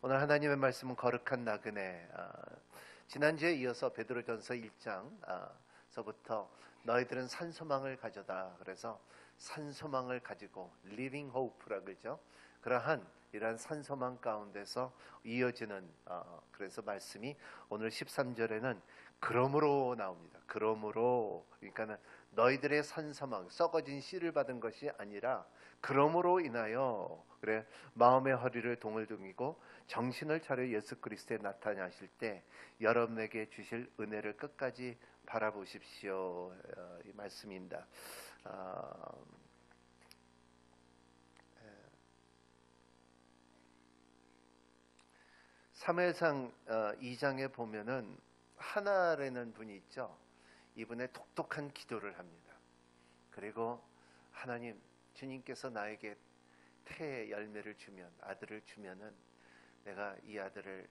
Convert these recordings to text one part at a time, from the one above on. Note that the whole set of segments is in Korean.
오늘 하나님의 말씀은 거룩한 나그네. 지난주에 이어서 베드로전서 1장서부터 너희들은 산소망을 가져다. 그래서 산소망을 가지고 living hope라 그러죠. 그러한 이러한 산소망 가운데서 이어지는 그래서 말씀이 오늘 13절에는 그러므로 나옵니다. 그러므로, 그러니까는 너희들의 산소망, 썩어진 씨를 받은 것이 아니라 그러므로 인하여, 그래, 마음의 허리를 동을둥이고 정신을 차려 예수 그리스도에 나타나실 때 여러분에게 주실 은혜를 끝까지 바라보십시오. 이 말씀입니다. 사무엘상 2장에 보면은 하나라는 분이 있죠. 이분의 독특한 기도를 합니다. 그리고 하나님, 주님께서 나에게 태의 열매를 주면, 아들을 주면은 내가 이 아들을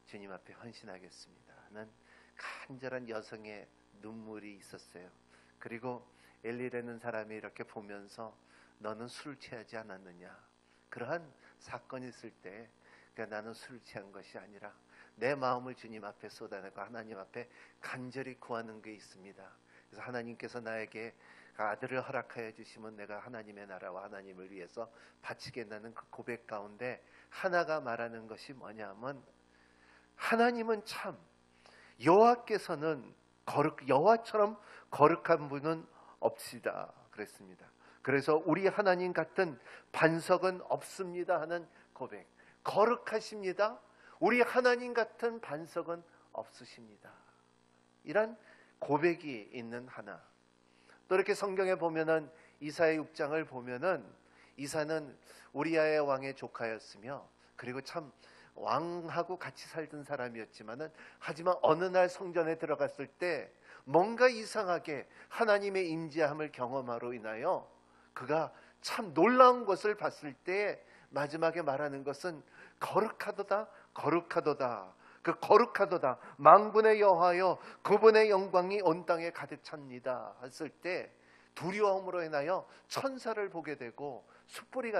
주님 앞에 헌신하겠습니다 하는 간절한 여성의 눈물이 있었어요. 그리고 엘리라는 사람이 이렇게 보면서 너는 술 취하지 않았느냐, 그러한 사건이 있을 때 그러니까 나는 술 취한 것이 아니라 내 마음을 주님 앞에 쏟아내고 하나님 앞에 간절히 구하는 게 있습니다. 그래서 하나님께서 나에게 아들을 허락하여 주시면 내가 하나님의 나라와 하나님을 위해서 바치겠다는 그 고백 가운데 하나가 말하는 것이 뭐냐면, 하나님은 참 여호와께서는 여호와처럼 거룩한 분은 없시다 그랬습니다. 그래서 우리 하나님 같은 반석은 없습니다 하는 고백. 거룩하십니다. 우리 하나님 같은 반석은 없으십니다. 이런 고백이 있는 하나. 또 이렇게 성경에 보면은 이사야 6장을 보면은 이사는 우리아의 왕의 조카였으며 그리고 참 왕하고 같이 살던 사람이었지만은 하지만 어느 날 성전에 들어갔을 때 뭔가 이상하게 하나님의 임재함을 경험하로 인하여 그가 참 놀라운 것을 봤을 때 마지막에 말하는 것은 거룩하도다, 거룩하도다. 그 거룩하도다, 만군의 여호와여 그분의 영광이 온 땅에 가득 찹니다 했을 때 두려움으로 인하여 천사를 보게 되고 숯불을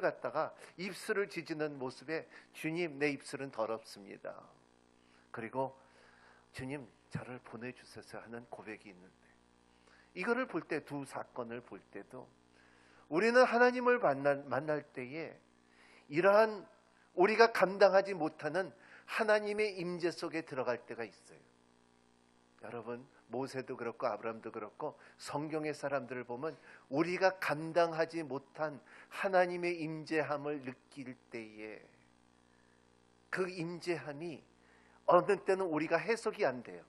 갖다가 입술을 지지는 모습에 주님, 내 입술은 더럽습니다. 그리고 주님, 저를 보내주소서 하는 고백이 있는데, 이거를 볼 때, 두 사건을 볼 때도 우리는 하나님을 만날 때에 이러한 우리가 감당하지 못하는 하나님의 임재 속에 들어갈 때가 있어요. 여러분, 모세도 그렇고 아브라함도 그렇고 성경의 사람들을 보면 우리가 감당하지 못한 하나님의 임재함을 느낄 때에 그 임재함이 어느 때는 우리가 해석이 안 돼요.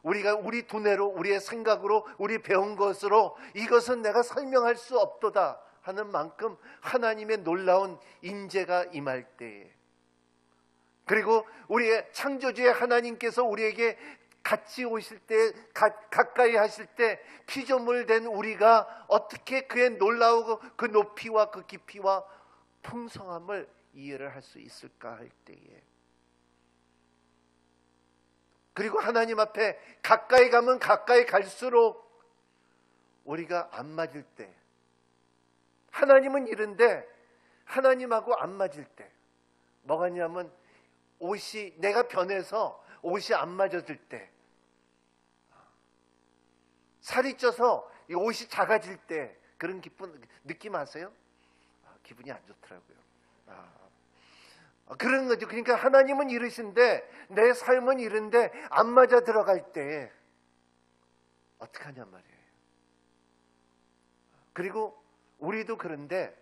우리가 우리 두뇌로, 우리의 생각으로, 우리 배운 것으로 이것은 내가 설명할 수 없도다 하는 만큼 하나님의 놀라운 임재가 임할 때에, 그리고 우리의 창조주의 하나님께서 우리에게 같이 오실 때, 가까이 하실 때 피조물 된 우리가 어떻게 그의 놀라우고 그 높이와 그 깊이와 풍성함을 이해를 할 수 있을까 할 때에, 그리고 하나님 앞에 가까이 가면 가까이 갈수록 우리가 안 맞을 때, 하나님은 이른데 하나님하고 안 맞을 때 뭐가 있냐면, 옷이 내가 변해서 옷이 안 맞아질 때, 살이 쪄서 이 옷이 작아질 때 그런 기쁜 느낌 아세요? 기분이 안 좋더라고요. 그런 거죠. 그러니까 하나님은 이르신데 내 삶은 이른데 안 맞아 들어갈 때 어떡하냔 말이에요. 그리고 우리도 그런데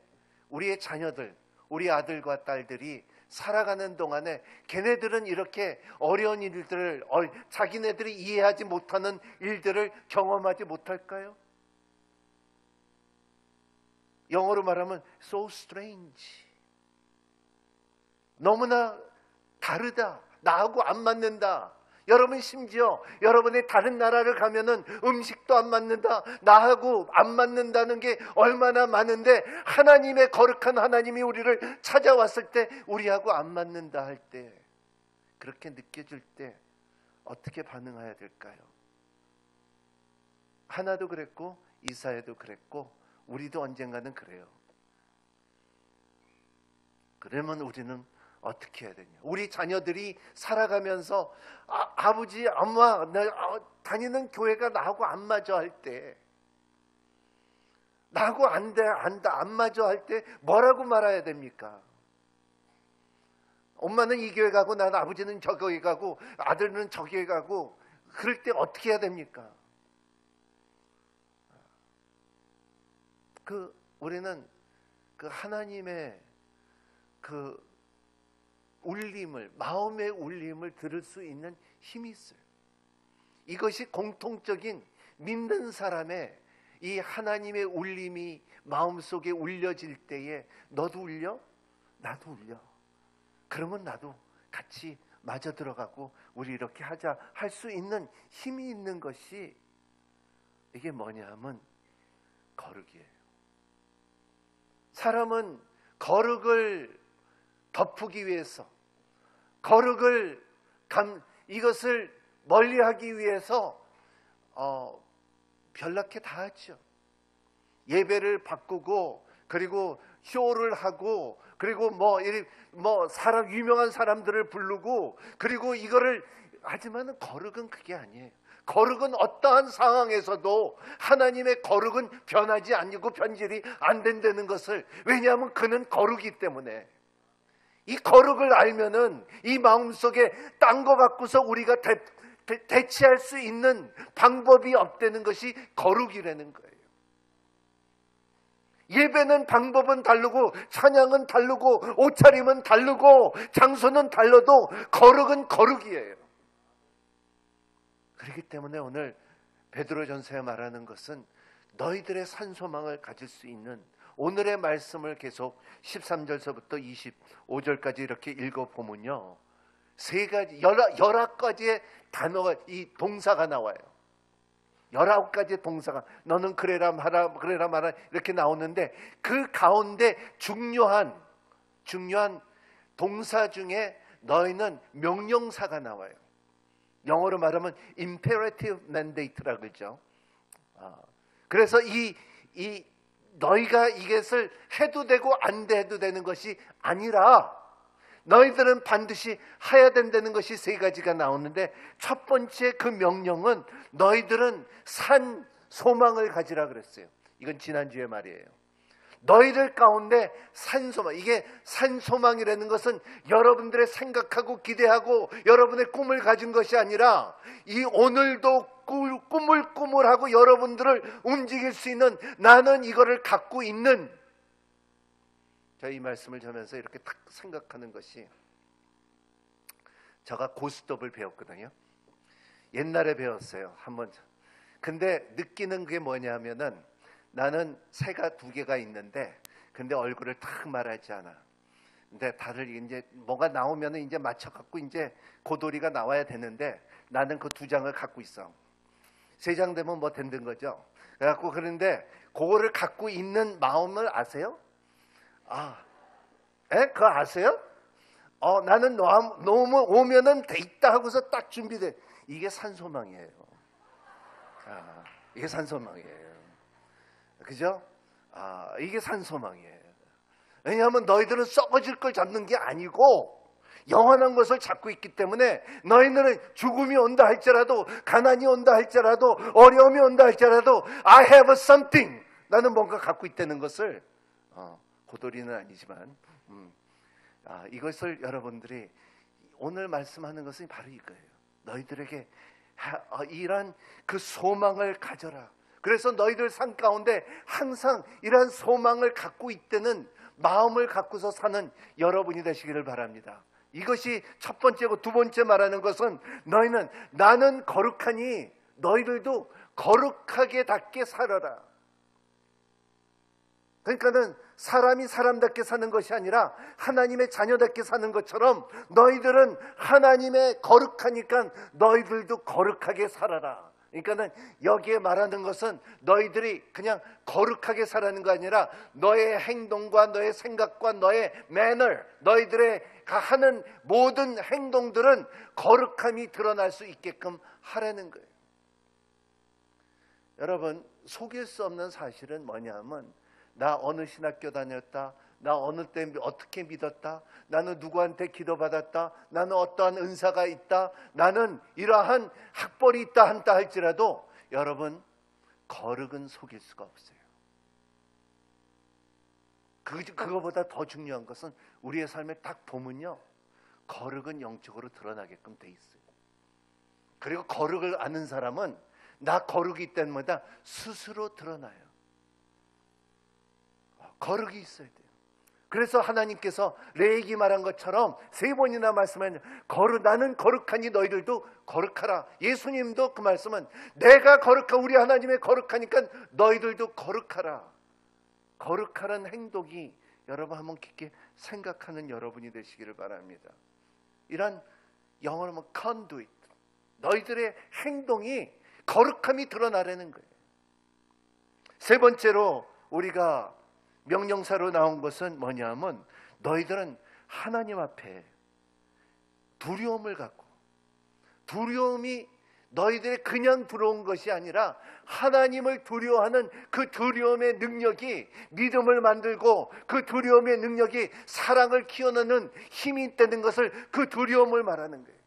우리의 자녀들, 우리 아들과 딸들이 살아가는 동안에 걔네들은 이렇게 어려운 일들을, 자기네들이 이해하지 못하는 일들을 경험하지 못할까요? 영어로 말하면 so strange, 너무나 다르다, 나하고 안 맞는다. 여러분, 심지어 여러분의 다른 나라를 가면은 음식도 안 맞는다, 나하고 안 맞는다는 게 얼마나 많은데, 하나님의 거룩한 하나님이 우리를 찾아왔을 때 우리하고 안 맞는다 할 때, 그렇게 느껴질 때 어떻게 반응해야 될까요? 하나도 그랬고 이사야도 그랬고 우리도 언젠가는 그래요. 그러면 우리는 어떻게 해야 되냐? 우리 자녀들이 살아가면서 아버지, 엄마, 나 다니는 교회가 나하고 안 맞아 할 때, 나하고 안 맞아 할 때 뭐라고 말해야 됩니까? 엄마는 이 교회 가고 난 아버지는 저 교회 가고 아들은 저 교회 가고 그럴 때 어떻게 해야 됩니까? 우리는 그 하나님의 그 울림을, 마음의 울림을 들을 수 있는 힘이 있어요. 이것이 공통적인 믿는 사람의 이 하나님의 울림이 마음속에 울려질 때에 너도 울려? 나도 울려. 그러면 나도 같이 마저 들어가고 우리 이렇게 하자 할 수 있는 힘이 있는 것이 이게 뭐냐 하면 거룩이에요. 사람은 거룩을 덮기 위해서, 거룩을 이것을 멀리하기 위해서 별나게 다 하죠. 예배를 바꾸고, 그리고 쇼를 하고, 그리고 사람 유명한 사람들을 부르고, 그리고 이거를 하지만은 거룩은 그게 아니에요. 거룩은 어떠한 상황에서도 하나님의 거룩은 변하지 않고 변질이 안 된다는 것을, 왜냐하면 그는 거룩이기 때문에. 이 거룩을 알면은 이 마음속에 딴 거 갖고서 우리가 대체할 수 있는 방법이 없다는 것이 거룩이라는 거예요. 예배는 방법은 다르고, 찬양은 다르고, 옷차림은 다르고, 장소는 달라도 거룩은 거룩이에요. 그렇기 때문에 오늘 베드로전서에 말하는 것은 너희들의 산소망을 가질 수 있는, 오늘의 말씀을 계속 13절서부터 25절까지 이렇게 읽어보면요, 19가지의 단어가, 이 동사가 나와요. 19가지의 동사가, 너는 그래라 말아, 그래라 말아, 이렇게 나오는데, 그 가운데 중요한 동사 중에 너희는 명령사가 나와요. 영어로 말하면 imperative mandate라고 그러죠. 그래서 너희가 이것을 해도 되고 안 해도 되는 것이 아니라, 너희들은 반드시 해야 된다는 것이 3가지가 나오는데, 첫 번째 그 명령은 너희들은 산 소망을 가지라 그랬어요. 이건 지난주의 말이에요. 너희들 가운데 산소망, 이게 산소망이라는 것은 여러분들의 생각하고 기대하고 여러분의 꿈을 가진 것이 아니라, 이 오늘도 꿈을 하고 여러분들을 움직일 수 있는, 나는 이거를 갖고 있는, 이 말씀을 전하면서 이렇게 딱 생각하는 것이, 제가 고스톱을 배웠거든요. 옛날에 배웠어요, 한번. 근데 느끼는 게 뭐냐면은, 나는 새가 2개가 있는데, 근데 얼굴을 탁 말하지 않아. 근데 다들 이제 뭐가 나오면은 이제 맞춰갖고 이제 고돌이가 나와야 되는데, 나는 그 2장을 갖고 있어. 3장 되면 뭐 된든 거죠. 그래갖고, 그런데 그거를 갖고 있는 마음을 아세요? 그거 아세요? 나는 놓으면 오면은 돼 있다 하고서 딱 준비돼. 이게 산소망이에요. 이게 산소망이에요. 그죠? 이게 산소망이에요. 왜냐하면 너희들은 썩어질 걸 잡는 게 아니고 영원한 것을 잡고 있기 때문에, 너희들은 죽음이 온다 할지라도, 가난이 온다 할지라도, 어려움이 온다 할지라도, I have something, 나는 뭔가 갖고 있다는 것을, 고돌이는 아니지만, 이것을 여러분들이 오늘 말씀하는 것은 바로 이거예요. 너희들에게 이런 그 소망을 가져라. 그래서 너희들 삶 가운데 항상 이런 소망을 갖고 있다는 마음을 갖고서 사는 여러분이 되시기를 바랍니다. 이것이 첫 번째고, 2번째 말하는 것은, 나는 거룩하니 너희들도 거룩하게 답게 살아라. 그러니까는 사람이 사람답게 사는 것이 아니라 하나님의 자녀답게 사는 것처럼, 너희들은 하나님의 거룩하니까 너희들도 거룩하게 살아라. 그러니까는 여기에 말하는 것은 너희들이 그냥 거룩하게 살아는 거 아니라, 너의 행동과 너의 생각과 너의 매너, 너희들의 하는 모든 행동들은 거룩함이 드러날 수 있게끔 하라는 거예요. 여러분, 속일 수 없는 사실은 뭐냐면, 나 어느 신학교 다녔다, 나 어느 때 어떻게 믿었다, 나는 누구한테 기도받았다, 나는 어떠한 은사가 있다, 나는 이러한 학벌이 있다 한다 할지라도 여러분, 거룩은 속일 수가 없어요. 그거보다 더 중요한 것은 우리의 삶에 딱 보면요, 거룩은 영적으로 드러나게끔 돼 있어요. 그리고 거룩을 아는 사람은 나 거룩이 때마다 스스로 드러나요. 거룩이 있어야 돼요. 그래서 하나님께서 레위기 말한 것처럼 3번이나 말씀하는 나는 거룩하니 너희들도 거룩하라. 예수님도 그 말씀은 내가 거룩하, 우리 하나님의 거룩하니까 너희들도 거룩하라. 거룩하라는 행동이 여러분 한번 깊게 생각하는 여러분이 되시기를 바랍니다. 이런 영어로 하면 conduit, 너희들의 행동이 거룩함이 드러나려는 거예요. 3번째로 우리가 명령사로 나온 것은 뭐냐면 너희들은 하나님 앞에 두려움을 갖고, 두려움이 너희들의 그냥 들어온 것이 아니라 하나님을 두려워하는 그 두려움의 능력이 믿음을 만들고 그 두려움의 능력이 사랑을 키워내는 힘이 있다는 것을, 그 두려움을 말하는 거예요.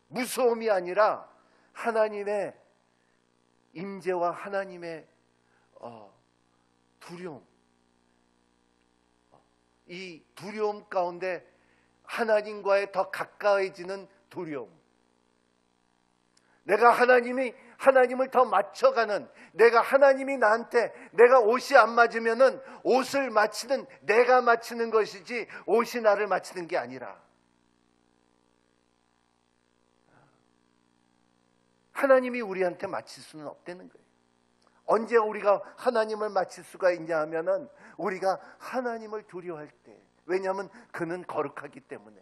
무서움이 아니라 하나님의 임재와 하나님의 두려움, 이 두려움 가운데 하나님과의 더 가까워지는 두려움, 내가 하나님을 더 맞춰가는, 내가 하나님이 나한테, 내가 옷이 안 맞으면은 옷을 맞추는, 내가 맞추는 것이지 옷이 나를 맞추는 게 아니라 하나님이 우리한테 맞출 수는 없다는 거예요. 언제 우리가 하나님을 맞출 수가 있냐 하면은 우리가 하나님을 두려워할 때. 왜냐하면 그는 거룩하기 때문에.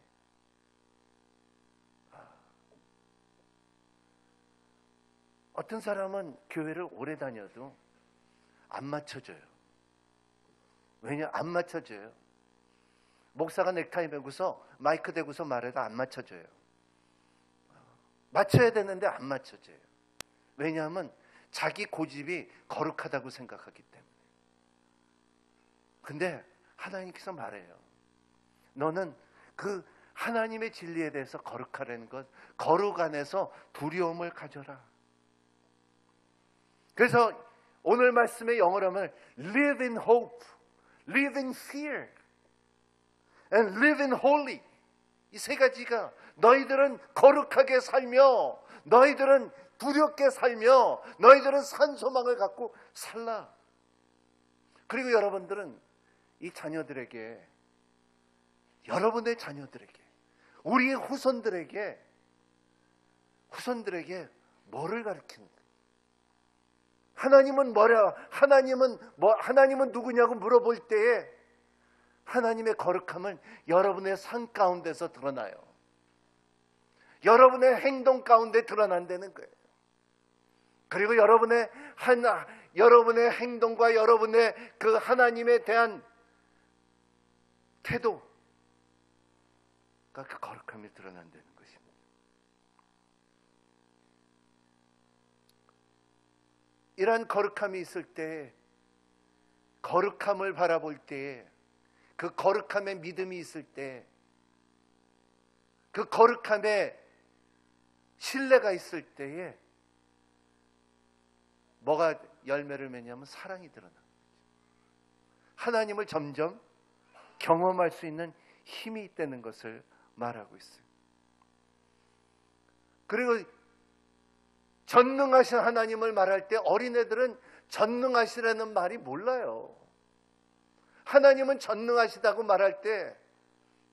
어떤 사람은 교회를 오래 다녀도 안 맞춰져요. 왜냐? 안 맞춰져요. 목사가 넥타이 메고서 마이크 대고서 말해도 안 맞춰져요. 맞춰야 되는데 안 맞춰져요. 왜냐하면 자기 고집이 거룩하다고 생각하기 때문에. 근데 하나님께서 말해요. 너는 그 하나님의 진리에 대해서 거룩하라는 것, 거룩 안에서 두려움을 가져라. 그래서 오늘 말씀의 영어로 하면 live in hope, live in fear, and live in holy. 이 3가지가, 너희들은 거룩하게 살며, 너희들은 두렵게 살며, 너희들은 산 소망을 갖고 살라. 그리고 여러분들은 이 자녀들에게, 여러분의 자녀들에게, 우리의 후손들에게 뭐를 가르치는 거예요? 하나님은 뭐냐? 하나님은 누구냐고 물어볼 때에 하나님의 거룩함은 여러분의 삶 가운데서 드러나요. 여러분의 행동 가운데 드러난다는 거예요. 그리고 여러분의 행동과 여러분의 그 하나님에 대한 태도가 그 거룩함이 드러난다는 것입니다. 이러한 거룩함이 있을 때, 거룩함을 바라볼 때, 그 거룩함의 믿음이 있을 때, 그 거룩함의 신뢰가 있을 때에 뭐가 열매를 맺냐면 사랑이 드러나는 거죠. 하나님을 점점 경험할 수 있는 힘이 있다는 것을 말하고 있어요. 그리고 전능하신 하나님을 말할 때 어린애들은 전능하시라는 말이 몰라요. 하나님은 전능하시다고 말할 때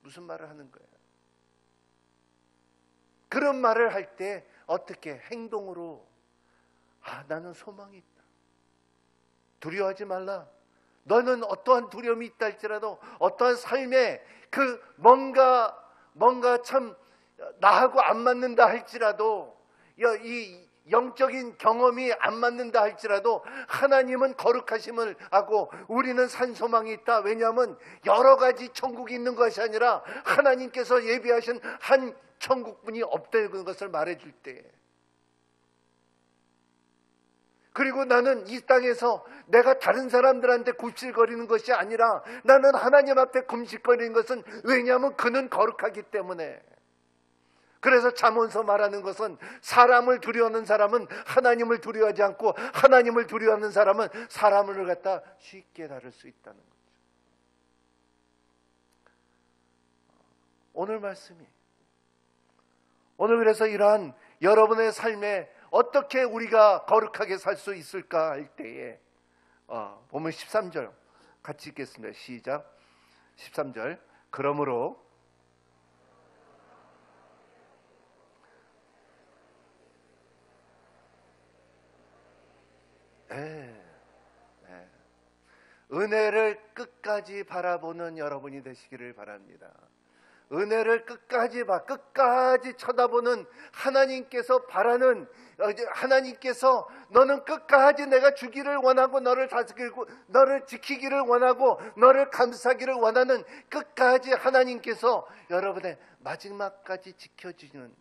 무슨 말을 하는 거예요? 그런 말을 할 때 어떻게 행동으로 나는 소망이 있다. 두려워하지 말라. 너는 어떠한 두려움이 있다 할지라도, 어떠한 삶에 그 뭔가 참 나하고 안 맞는다 할지라도, 이 영적인 경험이 안 맞는다 할지라도 하나님은 거룩하심을 하고 우리는 산소망이 있다. 왜냐하면 여러 가지 천국이 있는 것이 아니라 하나님께서 예비하신 한 천국뿐이 없다는 것을 말해줄 때, 그리고 나는 이 땅에서 내가 다른 사람들한테 굽실거리는 것이 아니라 나는 하나님 앞에 금식거리는 것은, 왜냐하면 그는 거룩하기 때문에. 그래서 잠언서 말하는 것은, 사람을 두려워하는 사람은 하나님을 두려워하지 않고, 하나님을 두려워하는 사람은 사람을 갖다 쉽게 다룰 수 있다는 거죠. 오늘 말씀이, 오늘 그래서 이러한 여러분의 삶에 어떻게 우리가 거룩하게 살 수 있을까 할 때에 보면 13절 같이 읽겠습니다. 시작. 13절. 그러므로 은혜를 끝까지 바라보는 여러분이 되시기를 바랍니다. 은혜를 끝까지 쳐다보는, 하나님께서 바라는, 하나님께서 너는 끝까지 내가 주기를 원하고, 너를 다스리고 너를 지키기를 원하고, 너를 감싸기를 원하는, 끝까지 하나님께서 여러분의 마지막까지 지켜주시는,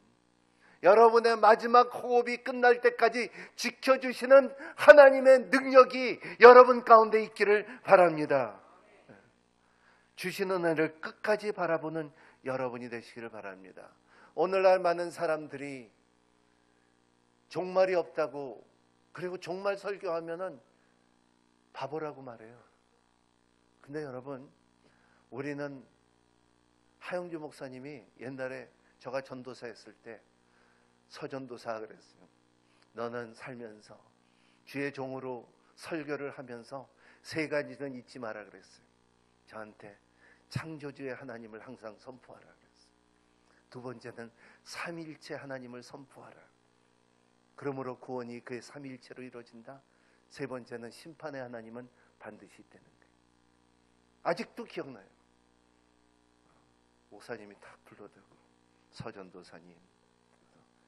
여러분의 마지막 호흡이 끝날 때까지 지켜주시는 하나님의 능력이 여러분 가운데 있기를 바랍니다. 주시는 은혜를 끝까지 바라보는 여러분이 되시기를 바랍니다. 오늘날 많은 사람들이 종말이 없다고, 그리고 종말 설교하면은 바보라고 말해요. 근데 여러분, 우리는 하영주 목사님이 옛날에 저가 전도사였을 때 서전도사 그랬어요. 너는 살면서 주의 종으로 설교를 하면서 세 가지는 잊지 마라 그랬어요. 저한테 창조주의 하나님을 항상 선포하라 그랬어요. 두 번째는 삼위일체 하나님을 선포하라. 그러므로 구원이 그의 삼위일체로 이루어진다. 세 번째는 심판의 하나님은 반드시 있다는 거예요. 아직도 기억나요. 목사님이 딱 불러대고, 서전도사님,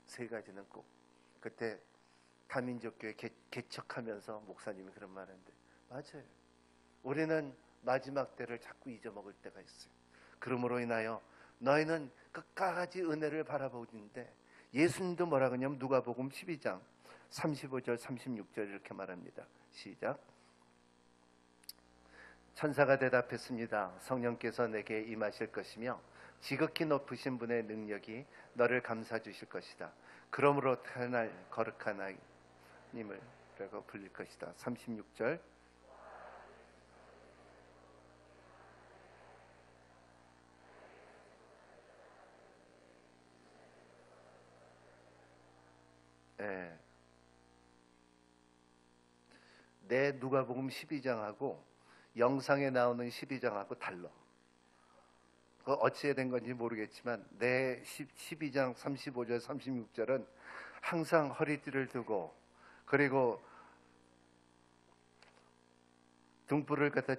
세 가지는 꼭. 그때 다민족교회 개척하면서 목사님이 그런 말 하는데, 맞아요. 우리는 마지막 때를 자꾸 잊어먹을 때가 있어요. 그러므로 인하여 너희는 끝까지 은혜를 바라보는데, 예수님도 뭐라 그러냐면 누가복음 12장 35절 36절 이렇게 말합니다. 시작. 천사가 대답했습니다. 성령께서 내게 임하실 것이며 지극히 높으신 분의 능력이 너를 감싸 주실 것이다. 그러므로 태어날 거룩한 아이님을 라고 불릴 것이다. 36절. 내 누가복음 12장하고 영상에 나오는 12장하고 달라. 어찌 된 건지 모르겠지만 내 12장 35절 36절은 항상 허리띠를 두고, 그리고 등불을 갖다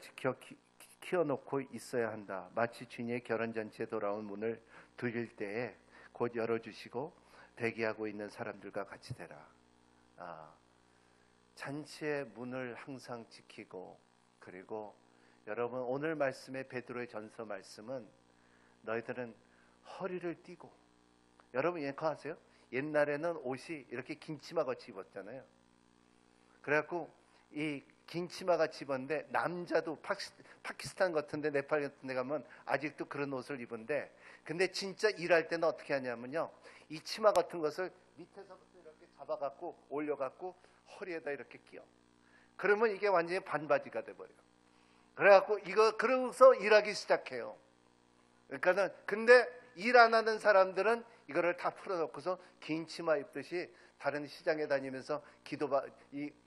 키워놓고 있어야 한다. 마치 주님의 결혼잔치에 돌아온 문을 두릴 때에 곧 열어주시고 대기하고 있는 사람들과 같이 되라. 잔치의 문을 항상 지키고, 그리고 여러분 오늘 말씀의 베드로의 전서 말씀은 너희들은 허리를 띠고, 여러분 그거 아세요? 옛날에는 옷이 이렇게 긴 치마 같이 입었잖아요. 그래갖고 이 긴 치마 같이 입었는데, 남자도 파키스탄 같은데 네팔 같은 데 가면 아직도 그런 옷을 입은데, 근데 진짜 일할 때는 어떻게 하냐면요, 이 치마 같은 것을 밑에서부터 이렇게 잡아갖고 올려갖고 허리에다 이렇게 끼워. 그러면 이게 완전히 반바지가 돼버려요. 그래갖고 그러고서 일하기 시작해요. 그러니까는, 근데 일 안 하는 사람들은 이거를 다 풀어놓고서 긴 치마 입듯이 다른 시장에 다니면서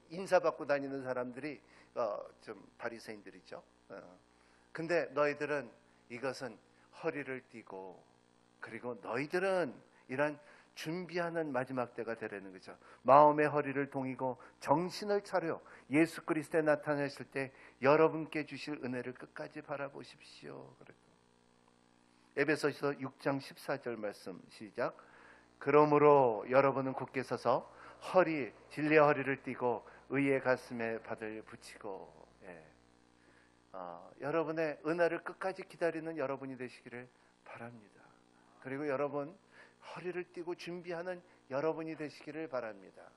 인사받고 다니는 사람들이 좀 바리새인들이죠. 근데 너희들은 이것은 허리를 띠고, 그리고 너희들은 이런 준비하는 마지막 때가 되라는 거죠. 마음의 허리를 동이고 정신을 차려 예수 그리스도에 나타나실 때 여러분께 주실 은혜를 끝까지 바라보십시오. 에베소서 6장 14절 말씀 시작. 그러므로 여러분은 굳게 서서 진리의 허리를 띠고 의의 가슴에 발을 붙이고, 여러분의 은혜를 끝까지 기다리는 여러분이 되시기를 바랍니다. 그리고 여러분 허리를 띠고 준비하는 여러분이 되시기를 바랍니다.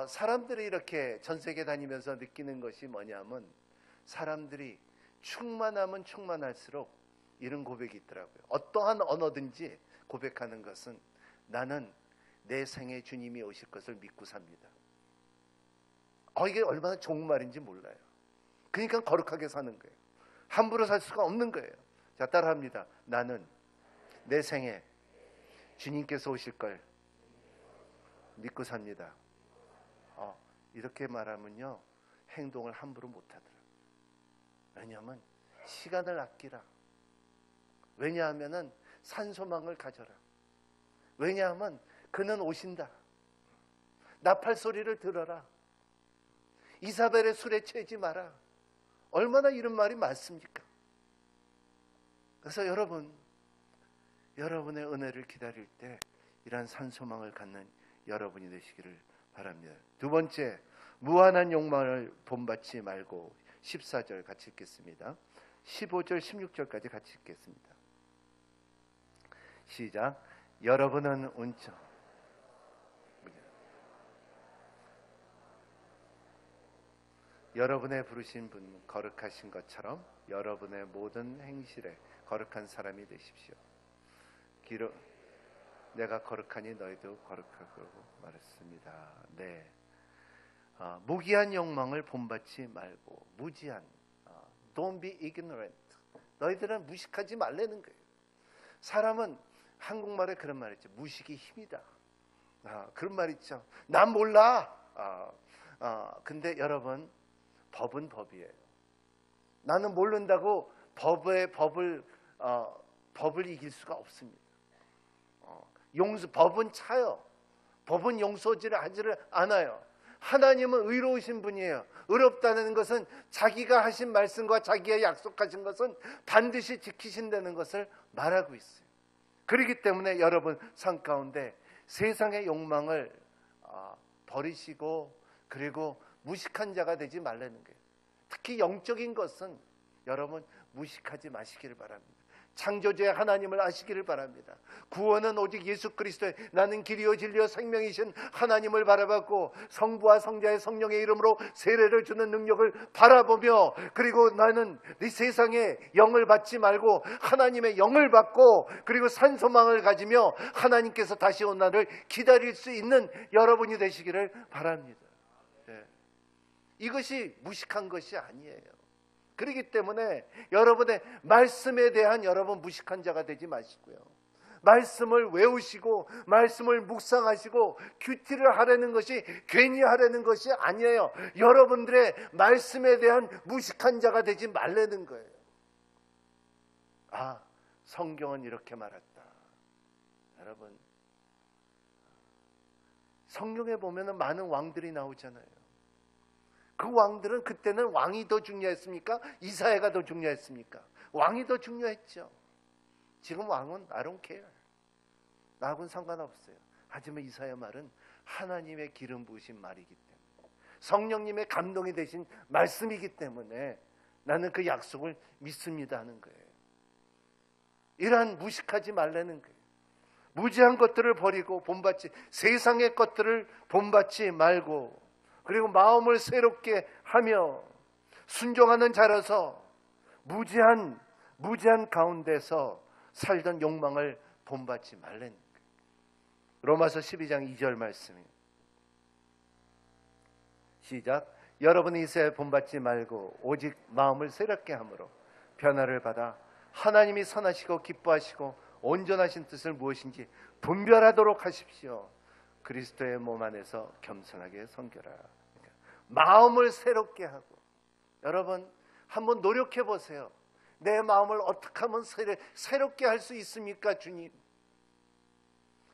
사람들이 이렇게 전 세계 다니면서 느끼는 것이 뭐냐면 사람들이 충만하면 충만할수록 이런 고백이 있더라고요. 어떠한 언어든지 고백하는 것은 나는 내 생에 주님이 오실 것을 믿고 삽니다. 이게 얼마나 좋은 말인지 몰라요. 그러니까 거룩하게 사는 거예요. 함부로 살 수가 없는 거예요. 자, 따라합니다. 나는 내 생에 주님께서 오실 걸 믿고 삽니다. 이렇게 말하면요 행동을 함부로 못하더라. 왜냐하면 시간을 아끼라. 왜냐하면 산소망을 가져라. 왜냐하면 그는 오신다. 나팔 소리를 들어라. 이사벨의 술에 취하지 마라. 얼마나 이런 말이 많습니까? 그래서 여러분의 은혜를 기다릴 때 이러한 산소망을 갖는 여러분이 되시기를 바랍니다. 두 번째, 무한한 욕망을 본받지 말고 14절 같이 읽겠습니다. 15절 16절까지 같이 읽겠습니다. 시작. 여러분은 여러분의 부르신 분 거룩하신 것처럼 여러분의 모든 행실에 거룩한 사람이 되십시오. 내가 거룩하니 너희도 거룩하고 말했습니다. 네. 무기한 욕망을 본받지 말고 무지한 Don't be ignorant. 너희들은 무식하지 말라는 거예요. 사람은 한국말에 그런 말 있죠. 무식이 힘이다. 그런 말 있죠. 난 몰라. 근데 여러분 법은 법이에요. 나는 모른다고 법을 이길 수가 없습니다. 법은 차요. 법은 용서지를 하지를 않아요. 하나님은 의로우신 분이에요. 의롭다는 것은 자기가 하신 말씀과 자기가 약속하신 것은 반드시 지키신다는 것을 말하고 있어요. 그렇기 때문에 여러분 삶 가운데 세상의 욕망을 버리시고 그리고 무식한 자가 되지 말라는 거예요. 특히 영적인 것은 여러분 무식하지 마시기를 바랍니다. 창조주의 하나님을 아시기를 바랍니다. 구원은 오직 예수 그리스도의 나는 길이요 진리요 생명이신 하나님을 바라봤고 성부와 성자의 성령의 이름으로 세례를 주는 능력을 바라보며 그리고 나는 이 세상에 영을 받지 말고 하나님의 영을 받고 그리고 산소망을 가지며 하나님께서 다시 온 날을 기다릴 수 있는 여러분이 되시기를 바랍니다. 네. 이것이 무식한 것이 아니에요. 그렇기 때문에 여러분의 말씀에 대한 여러분 무식한 자가 되지 마시고요. 말씀을 외우시고 말씀을 묵상하시고 큐티를 하려는 것이 괜히 하려는 것이 아니에요. 여러분들의 말씀에 대한 무식한 자가 되지 말라는 거예요. 성경은 이렇게 말했다. 여러분 성경에 보면 많은 왕들이 나오잖아요. 그 왕들은 그때는 왕이 더 중요했습니까? 이사야가 더 중요했습니까? 왕이 더 중요했죠. 지금 왕은 I don't care. 나하고는 상관없어요. 하지만 이사야 말은 하나님의 기름 부으신 말이기 때문에 성령님의 감동이 되신 말씀이기 때문에 나는 그 약속을 믿습니다 하는 거예요. 이러한 무식하지 말라는 거예요. 무지한 것들을 버리고 세상의 것들을 본받지 말고 그리고 마음을 새롭게 하며 순종하는 자라서 무지한 가운데서 살던 욕망을 본받지 말라는 거예요. 로마서 12장 2절 말씀이에요. 시작. 여러분이 이새 본받지 말고 오직 마음을 새롭게 함으로 변화를 받아 하나님이 선하시고 기뻐하시고 온전하신 뜻을 무엇인지 분별하도록 하십시오. 그리스도의 몸 안에서 겸손하게 섬겨라. 그러니까 마음을 새롭게 하고 여러분 한번 노력해 보세요. 내 마음을 어떻게 하면 새롭게 할 수 있습니까, 주님?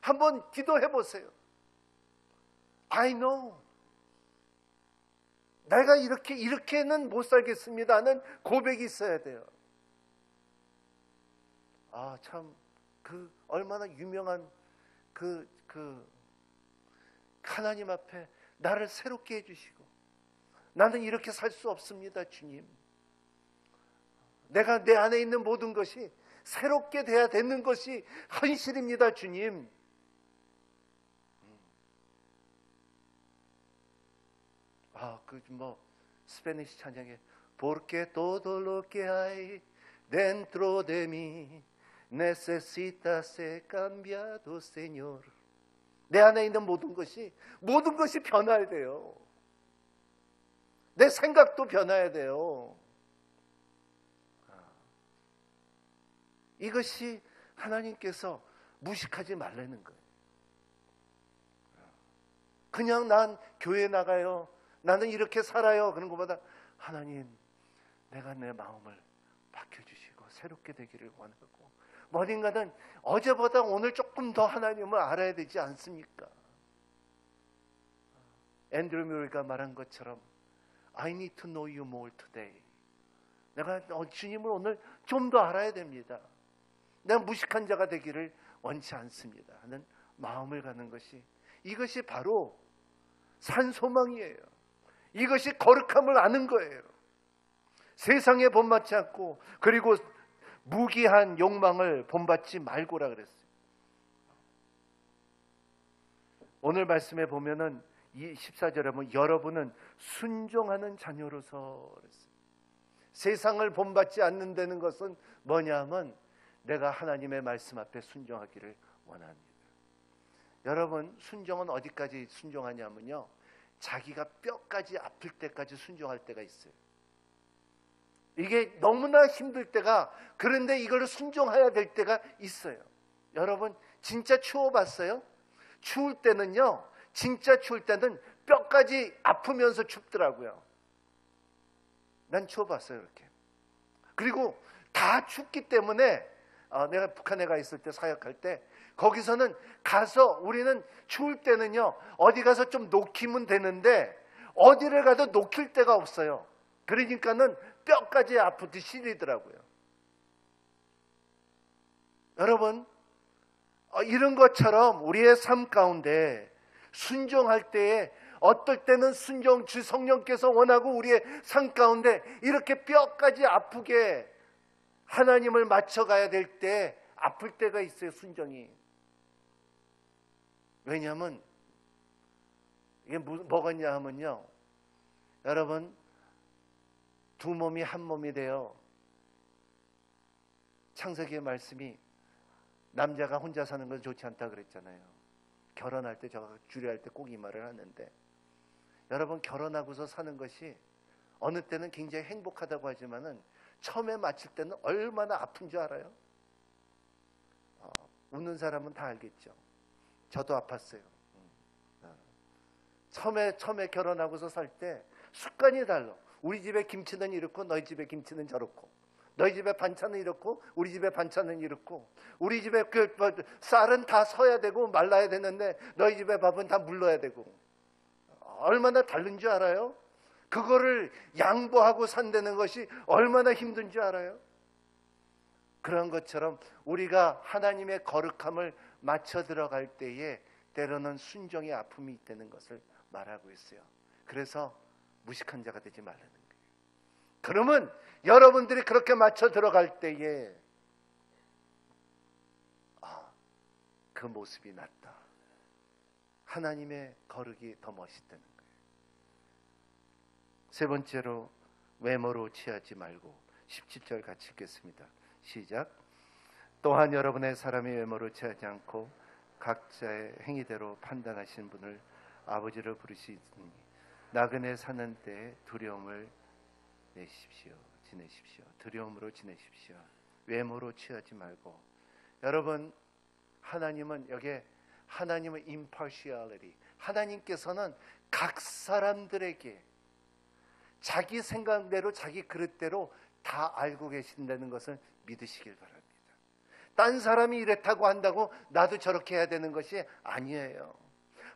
한번 기도해 보세요. I know. 내가 이렇게는 못 살겠습니다 하는 고백이 있어야 돼요. 참 얼마나 유명한 하나님 앞에 나를 새롭게 해주시고 나는 이렇게 살 수 없습니다, 주님. 내가 내 안에 있는 모든 것이 새롭게 돼야 되는 것이 헌실입니다, 주님. 스페니시 찬양에 Porque todo lo que hay dentro de mí necesita ser cambiado, Señor. 내 안에 있는 모든 것이 변화해야 돼요. 내 생각도 변화해야 돼요. 이것이 하나님께서 무식하지 말라는 거예요. 그냥 난 교회 나가요, 나는 이렇게 살아요, 그런 것보다 하나님, 내가 내 마음을 바뀌어주시고 새롭게 되기를 원하고, 어딘가는 어제보다 오늘 조금 더 하나님을 알아야 되지 않습니까? 앤드류 뮤리가 말한 것처럼 I need to know you more today. 내가 주님을 오늘 좀 더 알아야 됩니다. 내가 무식한 자가 되기를 원치 않습니다 하는 마음을 갖는 것이, 이것이 바로 산소망이에요. 이것이 거룩함을 아는 거예요. 세상에 본받지 않고, 그리고 무기한 욕망을 본받지 말고라 그랬어요. 오늘 말씀에 보면은 이 14절에 보면 여러분은 순종하는 자녀로서 그랬어요. 세상을 본받지 않는다는 것은 뭐냐 하면 내가 하나님의 말씀 앞에 순종하기를 원합니다. 여러분, 순종은 어디까지 순종하냐면요, 자기가 뼈까지 아플 때까지 순종할 때가 있어요. 이게 너무나 힘들 때가, 그런데 이걸 순종해야 될 때가 있어요. 여러분, 진짜 추워봤어요? 추울 때는요, 진짜 추울 때는 뼈까지 아프면서 춥더라고요. 난 추워봤어요, 이렇게. 그리고 다 춥기 때문에 내가 북한에 가 있을 때, 사역할 때, 거기서는 가서 우리는 추울 때는요, 어디 가서 좀 녹히면 되는데 어디를 가도 녹힐 데가 없어요. 그러니까는 뼈까지 아프듯이 시리더라고요. 여러분, 이런 것처럼 우리의 삶 가운데 순종할 때에, 어떨 때는 순종, 주 성령께서 원하고 우리의 삶 가운데 이렇게 뼈까지 아프게 하나님을 맞춰가야 될 때 아플 때가 있어요, 순종이. 왜냐하면 이게 뭐가 있냐 하면요, 여러분, 두 몸이 한 몸이 돼요. 창세기의 말씀이 남자가 혼자 사는 건 좋지 않다 그랬잖아요. 결혼할 때, 제가 주례할 때 꼭 이 말을 하는데, 여러분, 결혼하고서 사는 것이 어느 때는 굉장히 행복하다고 하지만은 처음에 마칠 때는 얼마나 아픈 줄 알아요? 웃는 사람은 다 알겠죠. 저도 아팠어요. 처음에 결혼하고서 살 때 습관이 달라. 우리 집에 김치는 이렇고 너희 집에 김치는 저렇고, 너희 집에 반찬은 이렇고 우리 집에 반찬은 이렇고, 우리 집에 쌀은 다 서야 되고 말라야 되는데 너희 집에 밥은 다 물러야 되고, 얼마나 다른 줄 알아요? 그거를 양보하고 산다는 것이 얼마나 힘든 줄 알아요? 그런 것처럼 우리가 하나님의 거룩함을 맞춰 들어갈 때에 때로는 순종의 아픔이 있다는 것을 말하고 있어요. 그래서 무식한 자가 되지 말라는 거예요. 그러면 여러분들이 그렇게 맞춰 들어갈 때에 그 모습이 낫다. 하나님의 거룩이 더 멋있다는 거예요. 세 번째로, 외모로 취하지 말고. 17절 같이 읽겠습니다. 시작. 또한 여러분의 사람의 외모로 취하지 않고 각자의 행위대로 판단하시는 분을 아버지로 부르시니 나그네 사는 때에 두려움을 지내십시오. 두려움으로 지내십시오. 외모로 취하지 말고. 여러분, 하나님은 여기에, 하나님은 impartiality, 하나님께서는 각 사람들에게 자기 생각대로, 자기 그릇대로 다 알고 계신다는 것을 믿으시길 바랍니다. 딴 사람이 이랬다고 한다고 나도 저렇게 해야 되는 것이 아니에요.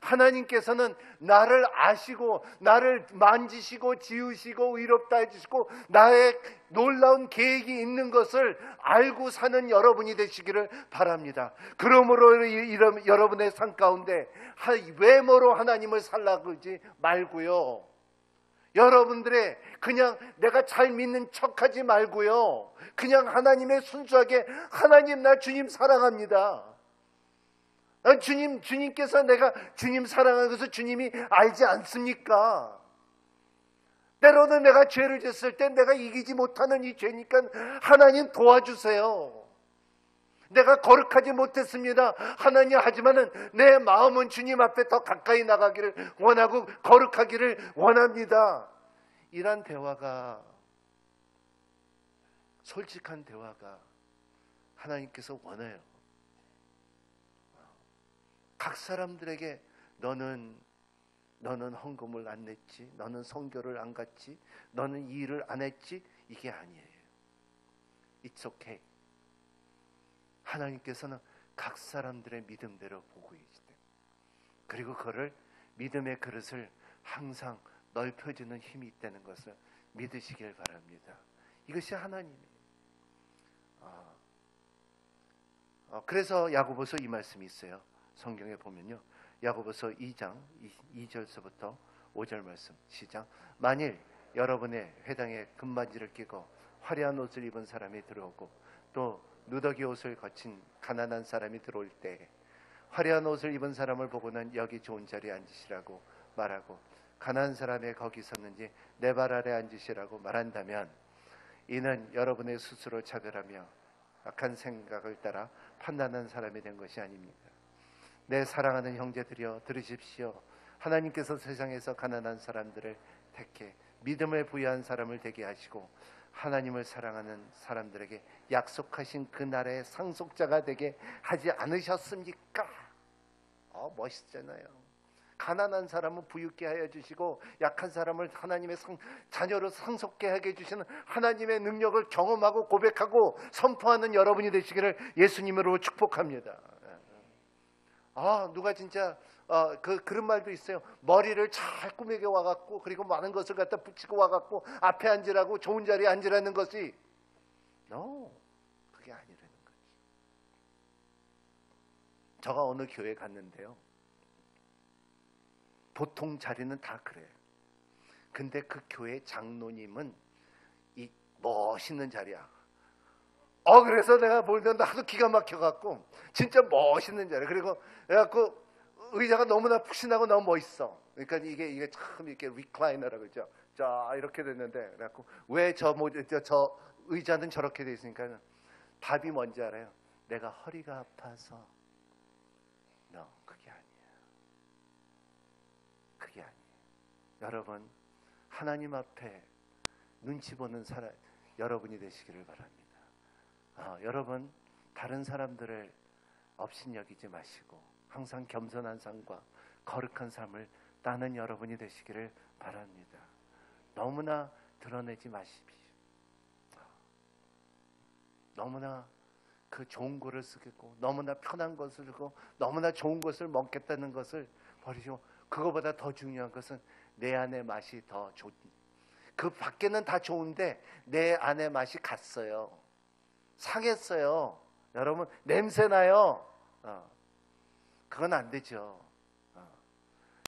하나님께서는 나를 아시고 나를 만지시고 지으시고 의롭다 해주시고 나의 놀라운 계획이 있는 것을 알고 사는 여러분이 되시기를 바랍니다. 그러므로 여러분의 삶 가운데 외모로 하나님을 살라그러지 말고요, 여러분들의 그냥 내가 잘 믿는 척하지 말고요, 그냥 하나님의 순수하게, 하나님, 나 주님 사랑합니다. 주님께서 내가 주님 사랑하는 것을 주님이 알지 않습니까? 때로는 내가 죄를 졌을 때 내가 이기지 못하는 이 죄니까 하나님 도와주세요. 내가 거룩하지 못했습니다. 하나님, 하지만은 내 마음은 주님 앞에 더 가까이 나가기를 원하고 거룩하기를 원합니다. 이런 대화가, 솔직한 대화가 하나님께서 원해요. 각 사람들에게 너는 헌금을 안 냈지, 너는 성교를 안 갔지, 너는 이 일을 안 했지, 이게 아니에요. It's okay. 하나님께서는 각 사람들의 믿음대로 보고 계시대. 그리고 그거를, 믿음의 그릇을 항상 넓혀주는 힘이 있다는 것을 믿으시길 바랍니다. 이것이 하나님이에요. 그래서 야고보서 이 말씀이 있어요. 성경에 보면요, 야고보서 2장 2절서부터 5절 말씀 시작. 만일 여러분의 회당에 금바지를 끼고 화려한 옷을 입은 사람이 들어오고 또 누더기 옷을 거친 가난한 사람이 들어올 때 화려한 옷을 입은 사람을 보고는 여기 좋은 자리에 앉으시라고 말하고 가난한 사람이 거기 섰는지 내 발 아래 앉으시라고 말한다면 이는 여러분의 스스로 차별하며 악한 생각을 따라 판단하는 사람이 된 것이 아닙니다. 내 사랑하는 형제들이여 들으십시오. 하나님께서 세상에서 가난한 사람들을 택해 믿음을 부여한 사람을 되게 하시고 하나님을 사랑하는 사람들에게 약속하신 그 나라의 상속자가 되게 하지 않으셨습니까? 멋있잖아요. 가난한 사람은 부유케 하여 주시고 약한 사람을 하나님의 자녀로 상속케 하게 해주시는 하나님의 능력을 경험하고 고백하고 선포하는 여러분이 되시기를 예수님으로 축복합니다. 누가 진짜 그런 말도 있어요. 머리를 잘 꾸미게 와갖고 그리고 많은 것을 갖다 붙이고 와갖고 앞에 앉으라고, 좋은 자리에 앉으라는 것이 그게 아니라는 거지. 제가 어느 교회 갔는데요, 보통 자리는 다 그래요. 근데 그 교회 장로님은 이 멋있는 자리야. 그래서 내가 볼 때 나도 기가 막혀갖고 진짜 멋있는 자리. 그리고 의자가 너무나 푹신하고 너무 멋있어. 그러니까 이게 참 이렇게 리클라이너라고 그러죠. 자, 이렇게 됐는데 그래갖고 왜 저 의자는 저렇게 돼 있으니까 답이 뭔지 알아요? 내가 허리가 아파서. 그게 아니에요. 그게 아니에요. 여러분, 하나님 앞에 눈치 보는 사람 여러분이 되시기를 바랍니다. 여러분, 다른 사람들을 업신여기지 마시고 항상 겸손한 삶과 거룩한 삶을 따는 여러분이 되시기를 바랍니다. 너무나 드러내지 마십시오. 너무나 그 좋은 거를 쓰겠고 너무나 편한 것을 쓰고 너무나 좋은 것을 먹겠다는 것을 버리시고, 그거보다 더 중요한 것은 내 안의 맛이 더 좋. 그 밖에는 다 좋은데 내 안의 맛이 갔어요. 상했어요. 여러분, 냄새나요. 그건 안 되죠.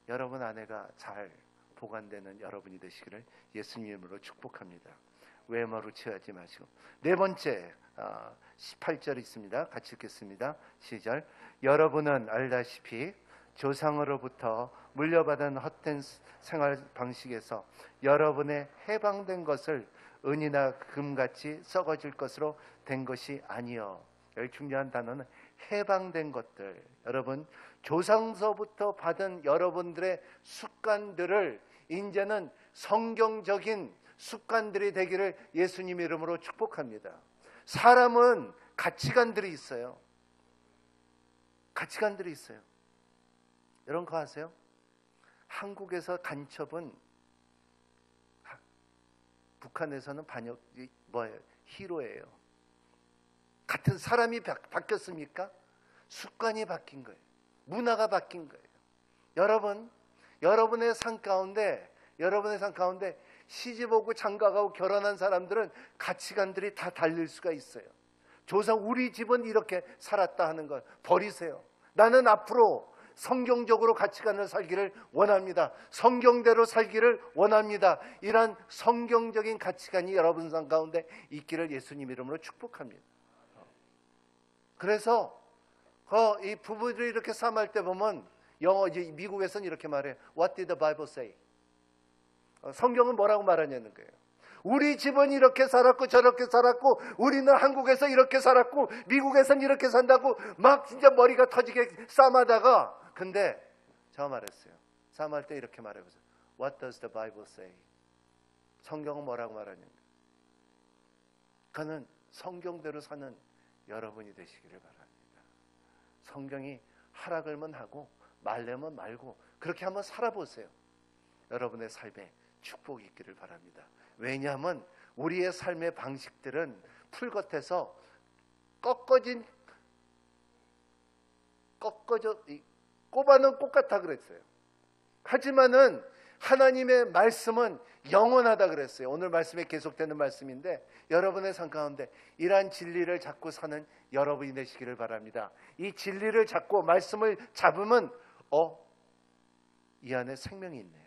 여러분 안에가 잘 보관되는 여러분이 되시기를 예수님으로 축복합니다. 외모로 취하지 마시고. 네 번째, 18절 있습니다. 같이 읽겠습니다. 시작. 여러분은 알다시피 조상으로부터 물려받은 헛된 생활 방식에서 여러분의 해방된 것을 은이나 금같이 썩어질 것으로 된 것이 아니요. 여기 중요한 단어는 해방된 것들. 여러분, 조상서부터 받은 여러분들의 습관들을 이제는 성경적인 습관들이 되기를 예수님 이름으로 축복합니다. 사람은 가치관들이 있어요. 가치관들이 있어요. 여러분 그거 아세요? 한국에서 간첩은 북한에서는 히로예요. 같은 사람이 바뀌었습니까? 습관이 바뀐 거예요. 문화가 바뀐 거예요. 여러분, 여러분의 삶 가운데 시집오고 장가가고 결혼한 사람들은 가치관들이 다 달릴 수가 있어요. 조상 우리 집은 이렇게 살았다 하는 것 버리세요. 나는 앞으로 성경적으로 가치관을 살기를 원합니다. 성경대로 살기를 원합니다. 이런 성경적인 가치관이 여러분 삶 가운데 있기를 예수님 이름으로 축복합니다. 그래서 이 부부들이 이렇게 싸움할 때 보면 미국에서는 이렇게 말해요. What did the Bible say? 성경은 뭐라고 말하냐는 거예요. 우리 집은 이렇게 살았고 저렇게 살았고 우리는 한국에서 이렇게 살았고 미국에선 이렇게 산다고 막 진짜 머리가 터지게 싸움하다가, 근데 저 말했어요. 싸움할 때 이렇게 말해보세요. What does the Bible say? 성경은 뭐라고 말하냐는 거예요. 그는 성경대로 사는 여러분이 되시기를 바랍니다. 성경이 하라 그러면 하고 말려면 말고 그렇게 한번 살아보세요. 여러분의 삶에 축복이 있기를 바랍니다. 왜냐하면 우리의 삶의 방식들은 풀겉에서 꼽아놓은 꽃 같아 그랬어요. 하지만은 하나님의 말씀은 영원하다 그랬어요. 오늘 말씀에 계속되는 말씀인데 여러분의 삶 가운데 이러한 진리를 잡고 사는 여러분이 되시기를 바랍니다. 이 진리를 잡고 말씀을 잡으면 이 안에 생명이 있네.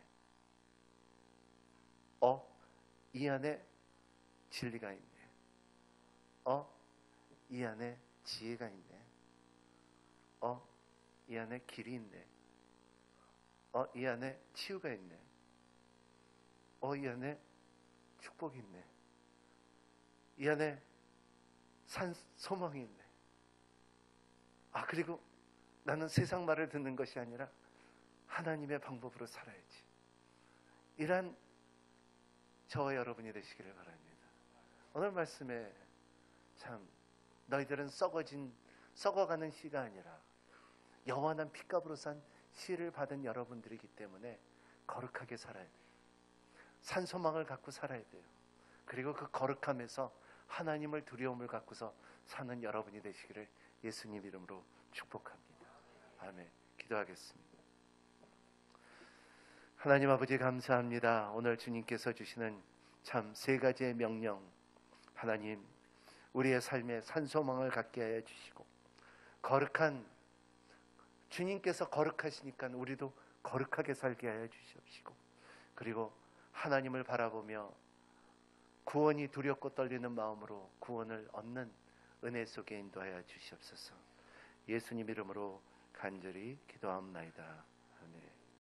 이 안에 진리가 있네. 이 안에 지혜가 있네. 이 안에 길이 있네. 이 안에 치유가 있네. 이 안에 축복이 있네. 이 안에 소망이 있네. 그리고 나는 세상 말을 듣는 것이 아니라 하나님의 방법으로 살아야지. 이런 저와 여러분이 되시기를 바랍니다. 오늘 말씀에 참 너희들은 썩어가는 씨가 아니라 영원한 핏값으로 산 씨를 받은 여러분들이기 때문에 거룩하게 살아야 돼요. 산소망을 갖고 살아야 돼요. 그리고 그 거룩함에서 하나님을 두려움을 갖고서 사는 여러분이 되시기를 예수님 이름으로 축복합니다. 아멘. 기도하겠습니다. 하나님 아버지 감사합니다. 오늘 주님께서 주시는 참 세 가지의 명령, 하나님 우리의 삶에 산소망을 갖게 하여 주시고 거룩한 주님께서 거룩하시니까 우리도 거룩하게 살게 하여 주시옵시고, 그리고 하나님을 바라보며 구원이 두렵고 떨리는 마음으로 구원을 얻는 은혜 속에 인도하여 주시옵소서. 예수님 이름으로 간절히 기도합나이다.